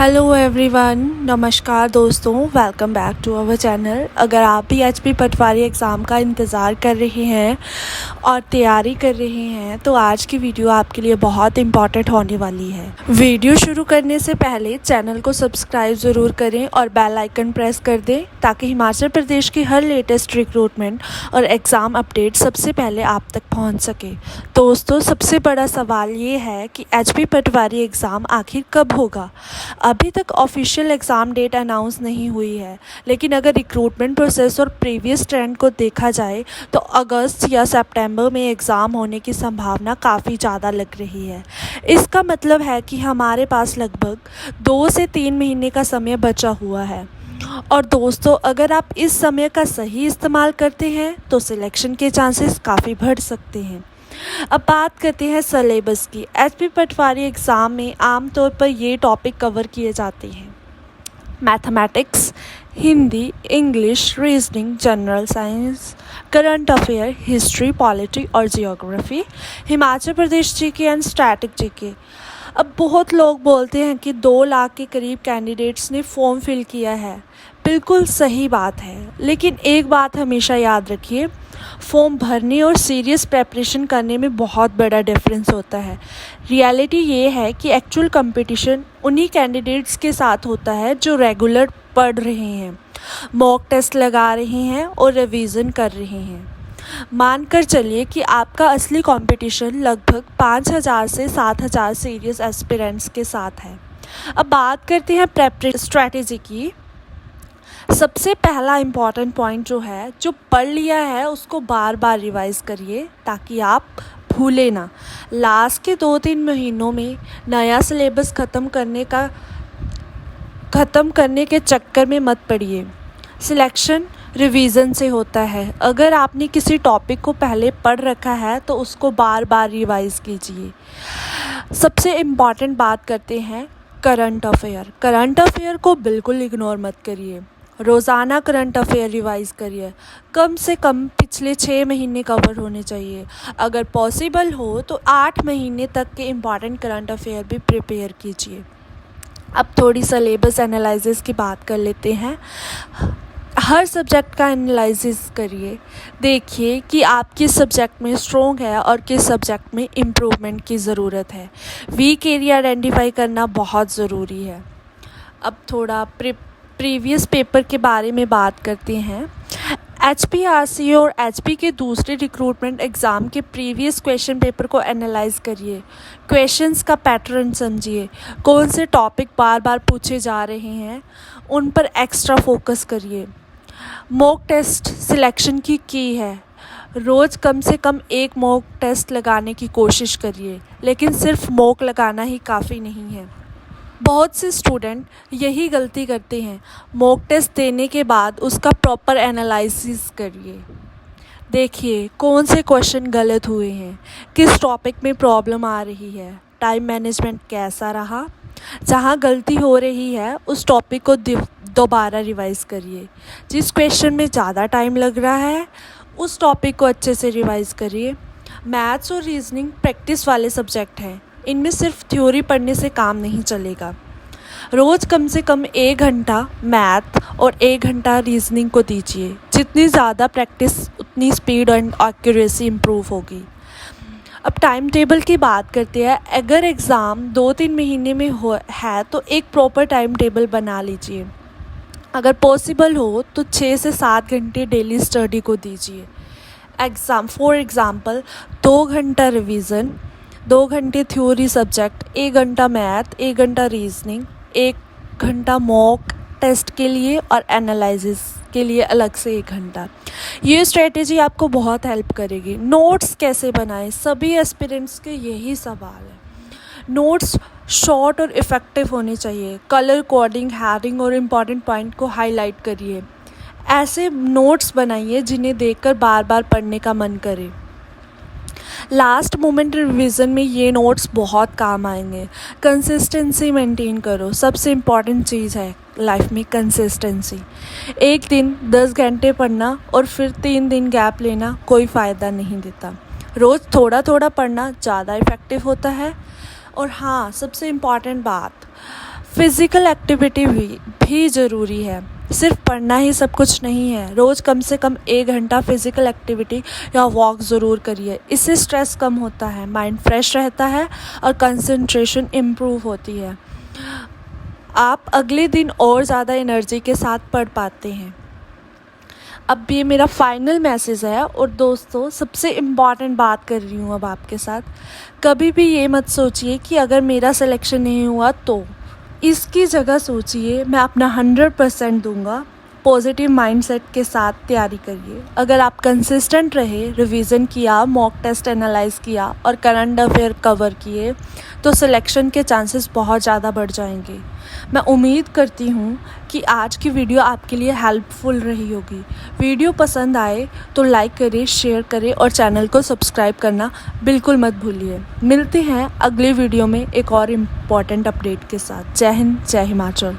Hello everyone, नमस्कार दोस्तों, welcome back to our channel. अगर आप भी एचपी पटवारी एग्ज़ाम का इंतज़ार कर रहे हैं और तैयारी कर रहे हैं तो आज की वीडियो आपके लिए बहुत इम्पॉर्टेंट होने वाली है। वीडियो शुरू करने से पहले चैनल को सब्सक्राइब ज़रूर करें और बेल आइकन प्रेस कर दें ताकि हिमाचल प्रदेश की हर लेटेस्ट रिक्रूटमेंट और एग्ज़ाम अपडेट सबसे पहले आप तक पहुँच सके। दोस्तों, सबसे बड़ा सवाल ये है कि एचपी पटवारी एग्ज़ाम आखिर कब होगा। अभी तक ऑफिशियल एग्ज़ाम डेट अनाउंस नहीं हुई है, लेकिन अगर रिक्रूटमेंट प्रोसेस और प्रीवियस ट्रेंड को देखा जाए तो अगस्त या सितंबर में एग्ज़ाम होने की संभावना काफ़ी ज़्यादा लग रही है। इसका मतलब है कि हमारे पास लगभग 2 से 3 महीने का समय बचा हुआ है। और दोस्तों, अगर आप इस समय का सही इस्तेमाल करते हैं तो सिलेक्शन के चांसेस काफ़ी बढ़ सकते हैं। अब बात करते हैं सिलेबस की। एचपी पटवारी एग्ज़ाम में आमतौर पर ये टॉपिक कवर किए जाते हैं: mathematics, Hindi, English, reasoning, general science, current affair, history, polity और geography, Himachal Pradesh GK and static GK. अब बहुत लोग बोलते हैं कि 2 लाख के करीब कैंडिडेट्स ने फॉर्म फिल किया है। बिल्कुल सही बात है, लेकिन एक बात हमेशा याद रखिए, फॉर्म भरने और सीरियस प्रेपरेशन करने में बहुत बड़ा डिफरेंस होता है। रियलिटी ये है कि एक्चुअल कंपटीशन उन्हीं कैंडिडेट्स के साथ होता है जो रेगुलर पढ़ रहे हैं, मॉक टेस्ट लगा रहे हैं और रिवीजन कर रहे हैं। मानकर चलिए कि आपका असली कंपटीशन लगभग 5,000 से 7,000 सीरियस एस्पिरेंट्स के साथ है। अब बात करते हैं प्रेपरेशन स्ट्रैटेजी की। सबसे पहला इम्पॉर्टेंट पॉइंट जो पढ़ लिया है उसको बार बार रिवाइज़ करिए ताकि आप भूले ना। लास्ट के 2-3 महीनों में नया सिलेबस ख़त्म करने के चक्कर में मत पड़िए। सिलेक्शन रिवीजन से होता है। अगर आपने किसी टॉपिक को पहले पढ़ रखा है तो उसको बार बार रिवाइज़ कीजिए। सबसे इम्पॉर्टेंट बात करते हैं करंट अफेयर। करंट अफेयर को बिल्कुल इग्नोर मत करिए। रोज़ाना करंट अफेयर रिवाइज़ करिए। कम से कम पिछले 6 महीने कवर होने चाहिए। अगर पॉसिबल हो तो 8 महीने तक के इम्पॉर्टेंट करंट अफेयर भी प्रिपेयर कीजिए। अब थोड़ी सिलेबस एनालिसिस की बात कर लेते हैं। हर सब्जेक्ट का एनालिसिस करिए। देखिए कि आप किस सब्जेक्ट में स्ट्रॉन्ग है और किस सब्जेक्ट में इम्प्रूवमेंट की ज़रूरत है। वीक एरिया आइडेंटिफाई करना बहुत ज़रूरी है। अब थोड़ा प्रीवियस पेपर के बारे में बात करते हैं। HPRC और HP के दूसरे रिक्रूटमेंट एग्ज़ाम के प्रीवियस क्वेश्चन पेपर को एनालाइज करिए। क्वेश्चंस का पैटर्न समझिए। कौन से टॉपिक बार बार पूछे जा रहे हैं उन पर एक्स्ट्रा फोकस करिए। मॉक टेस्ट सिलेक्शन की है। रोज़ कम से कम 1 मॉक टेस्ट लगाने की कोशिश करिए, लेकिन सिर्फ मॉक लगाना ही काफ़ी नहीं है। बहुत से स्टूडेंट यही गलती करते हैं। मॉक टेस्ट देने के बाद उसका प्रॉपर एनालिसिस करिए। देखिए कौन से क्वेश्चन गलत हुए हैं, किस टॉपिक में प्रॉब्लम आ रही है, टाइम मैनेजमेंट कैसा रहा। जहाँ गलती हो रही है उस टॉपिक को दोबारा रिवाइज़ करिए। जिस क्वेश्चन में ज़्यादा टाइम लग रहा है उस टॉपिक को अच्छे से रिवाइज़ करिए। मैथ्स और रीजनिंग प्रैक्टिस वाले सब्जेक्ट हैं, इनमें सिर्फ थ्योरी पढ़ने से काम नहीं चलेगा। रोज़ कम से कम 1 घंटा मैथ और 1 घंटा रीजनिंग को दीजिए। जितनी ज़्यादा प्रैक्टिस उतनी स्पीड एंड एक्यूरेसी इम्प्रूव होगी। अब टाइम टेबल की बात करते हैं। अगर एग्ज़ाम 2-3 महीने में है तो एक प्रॉपर टाइम टेबल बना लीजिए। अगर पॉसिबल हो तो 6 से 7 घंटे डेली स्टडी को दीजिए। फॉर एग्ज़ाम्पल 2 घंटा रिवीजन, 2 घंटे थ्योरी सब्जेक्ट, 1 घंटा मैथ, 1 घंटा रीजनिंग, 1 घंटा मॉक टेस्ट के लिए और एनालिसिस के लिए अलग से 1 घंटा। ये स्ट्रेटेजी आपको बहुत हेल्प करेगी। नोट्स कैसे बनाएं, सभी एस्पिरेंट्स के यही सवाल है। नोट्स शॉर्ट और इफ़ेक्टिव होने चाहिए। कलर कोडिंग, हेडिंग और इम्पॉर्टेंट पॉइंट को हाईलाइट करिए। ऐसे नोट्स बनाइए जिन्हें देखकर बार बार पढ़ने का मन करे। लास्ट मोमेंट रिवीजन में ये नोट्स बहुत काम आएंगे। कंसिस्टेंसी मेंटेन करो। सबसे इम्पॉर्टेंट चीज़ है लाइफ में कंसिस्टेंसी। एक दिन 10 घंटे पढ़ना और फिर 3 दिन गैप लेना कोई फ़ायदा नहीं देता। रोज़ थोड़ा थोड़ा पढ़ना ज़्यादा इफ़ेक्टिव होता है। और हाँ, सबसे इम्पॉर्टेंट बात, फिज़िकल एक्टिविटी भी ज़रूरी है, सिर्फ पढ़ना ही सब कुछ नहीं है। रोज़ कम से कम 1 घंटा फिज़िकल एक्टिविटी या वॉक ज़रूर करिए। इससे स्ट्रेस कम होता है, माइंड फ्रेश रहता है और कंसंट्रेशन इम्प्रूव होती है। आप अगले दिन और ज़्यादा एनर्जी के साथ पढ़ पाते हैं। अब ये मेरा फाइनल मैसेज है और दोस्तों सबसे इम्पॉर्टेंट बात कर रही हूँ अब आपके साथ। कभी भी ये मत सोचिए कि अगर मेरा सिलेक्शन नहीं हुआ तो, इसकी जगह सोचिए मैं अपना 100% दूंगा। पॉजिटिव माइंडसेट के साथ तैयारी करिए। अगर आप कंसिस्टेंट रहे, रिवीजन किया, मॉक टेस्ट एनालाइज किया और करंट अफेयर कवर किए तो सिलेक्शन के चांसेस बहुत ज़्यादा बढ़ जाएंगे। मैं उम्मीद करती हूँ कि आज की वीडियो आपके लिए हेल्पफुल रही होगी। वीडियो पसंद आए तो लाइक करें, शेयर करें और चैनल को सब्सक्राइब करना बिल्कुल मत भूलिए। मिलते हैं अगले वीडियो में एक और इम्पॉर्टेंट अपडेट के साथ। जय हिंद, जय हिमाचल।